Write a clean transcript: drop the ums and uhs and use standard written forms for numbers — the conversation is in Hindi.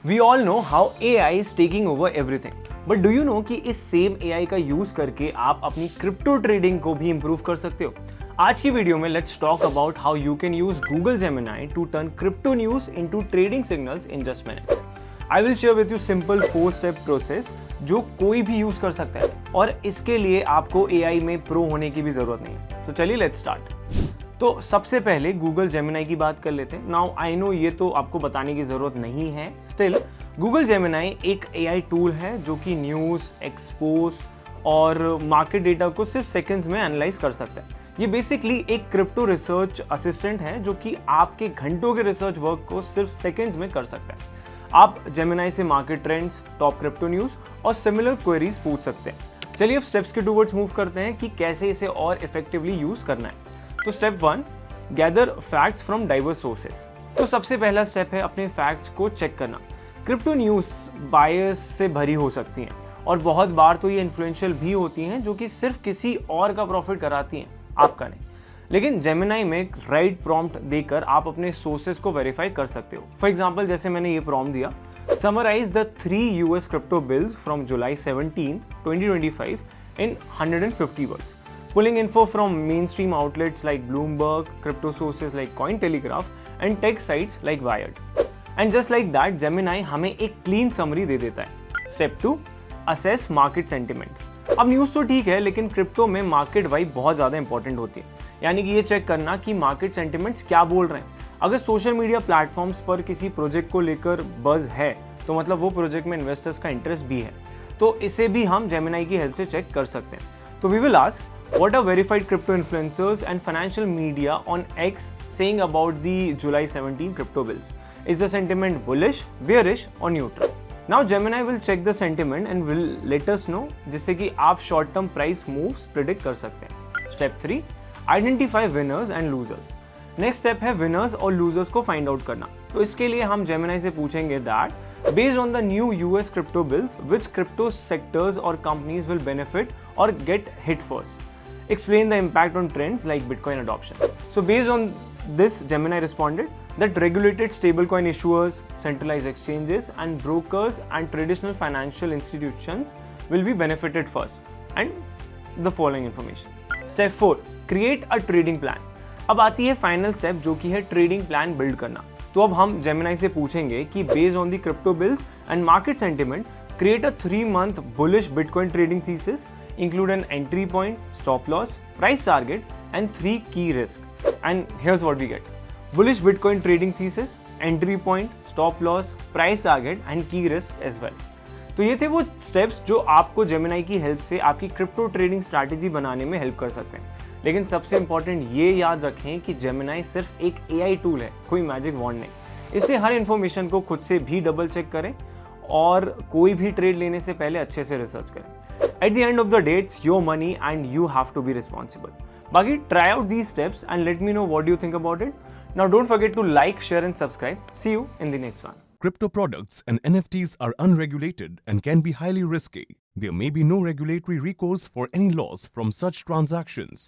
We all know how AI is taking over everything. But do you know कि इस सेम AI का यूज करके आप अपनी क्रिप्टो ट्रेडिंग को भी इंप्रूव कर सकते हो। आज की वीडियो में let's talk about how you can use Google Gemini to turn crypto news into trading signals in just minutes. I will share with you simple 4 step process जो कोई भी यूज कर सकता है और इसके लिए आपको AI में प्रो होने की भी जरूरत नहीं है। तो चलिए लेट्स स्टार्ट। तो सबसे पहले गूगल जेमिनी की बात कर लेते हैं। नाउ आई नो ये तो आपको बताने की जरूरत नहीं है, स्टिल गूगल जेमिनी एक AI टूल है जो कि न्यूज़, एक्सपोज और मार्केट डेटा को सिर्फ सेकंड्स में एनालाइज कर सकता है। ये बेसिकली एक क्रिप्टो रिसर्च असिस्टेंट है जो कि आपके घंटों के रिसर्च वर्क को सिर्फ सेकंड्स में कर सकता है। आप जेमिनी से market trends, top crypto news और सिमिलर क्वेरीज पूछ सकते हैं। चलिए अब स्टेप्स के टूवर्ड्स मूव करते हैं कि कैसे इसे और इफेक्टिवली यूज करना है। तो step 1, gather facts from diverse sources. तो सबसे पहला स्टेप है अपने फैक्ट्स को चेक करना। क्रिप्टो न्यूज़ बायस से भरी हो सकती हैं और बहुत बार तो ये इन्फ्लुएंशियल भी होती हैं जो कि सिर्फ किसी और का प्रॉफिट कराती हैं, आपका नहीं। लेकिन जेमिनी में राइट प्रॉम्प्ट देकर आप अपने सोर्सेस को वेरीफाई कर सकते हो। फॉर एग्जांपल जैसे मैंने ये प्रॉम्प्ट दिया, summarise the 3 US crypto bills from July 17, 2025 in 150 words. Pulling info from mainstream outlets like Bloomberg, crypto sources like Cointelegraph, and tech sites like Wired. And just like that, Gemini हमें एक clean summary दे देता है। Step 2, assess market sentiment. अब न्यूज़ तो ठीक है, लेकिन क्रिप्टो में मार्केट वाइब बहुत ज़्यादा इंपॉर्टेंट होती है। यानी कि ये चेक करना कि मार्केट सेंटिमेंट्स क्या बोल रहे हैं। अगर सोशल मीडिया प्लेटफॉर्म्स पर किसी प्रोजेक्ट को लेकर बज़ है, तो मतलब वो प्रोजेक्ट में इन्वेस्टर्स का इंटरेस्ट भी है। तो इसे भी हम जेमिनी की हेल्प से चेक कर सकते हैं। तो we will ask, what are verified crypto influencers and financial media on X saying about the July 17 crypto bills? Is the sentiment bullish, bearish or neutral? Now Gemini will check the sentiment and will let us know, जिससे कि आप short term price moves predict कर सकते हैं। Step 3, identify winners and losers. Next step है winners और losers को find out करना। तो इसके लिए हम Gemini से पूछेंगे that based on the new US crypto bills, which crypto sectors or companies will benefit or get hit first? Explain the impact on trends like Bitcoin adoption. So based on this, Gemini responded that regulated stablecoin issuers, centralized exchanges and brokers and traditional financial institutions will be benefited first, and the following information. Step 4, create a trading plan. अब आती है फाइनल स्टेप जो कि है ट्रेडिंग प्लान बिल्ड करना। तो अब हम जेमिनी से पूछेंगे कि based on the crypto bills and market sentiment, create a 3-month bullish Bitcoin trading thesis, include an entry point, stop loss, price target, and 3 key risks. And here's what we get: bullish Bitcoin trading thesis, entry point, stop loss, price target, and key risks as well. तो ये थे वो स्टेप्स जो आपको जेमिनी की हेल्प से आपकी क्रिप्टो ट्रेडिंग स्ट्रैटेजी बनाने में हेल्प कर सकते हैं। लेकिन सबसे इंपॉर्टेंट ये याद रखें कि जेमिनी सिर्फ एक AI टूल है, कोई मैजिक वॉन्ड नहीं। इसलिए हर इन्फॉर्मेशन को खुद से भी डबल चेक करें और कोई भी ट्रेड लेने से पहले अच्छे से रिसर्च करें। At the end of the day it's your money and you have to be responsible. बाकी try out these steps and let me know what you think about it. Now don't forget to like, share and subscribe. See you in the next one. Crypto products and NFTs are unregulated and can be highly risky. There may be no regulatory recourse for any loss from such transactions.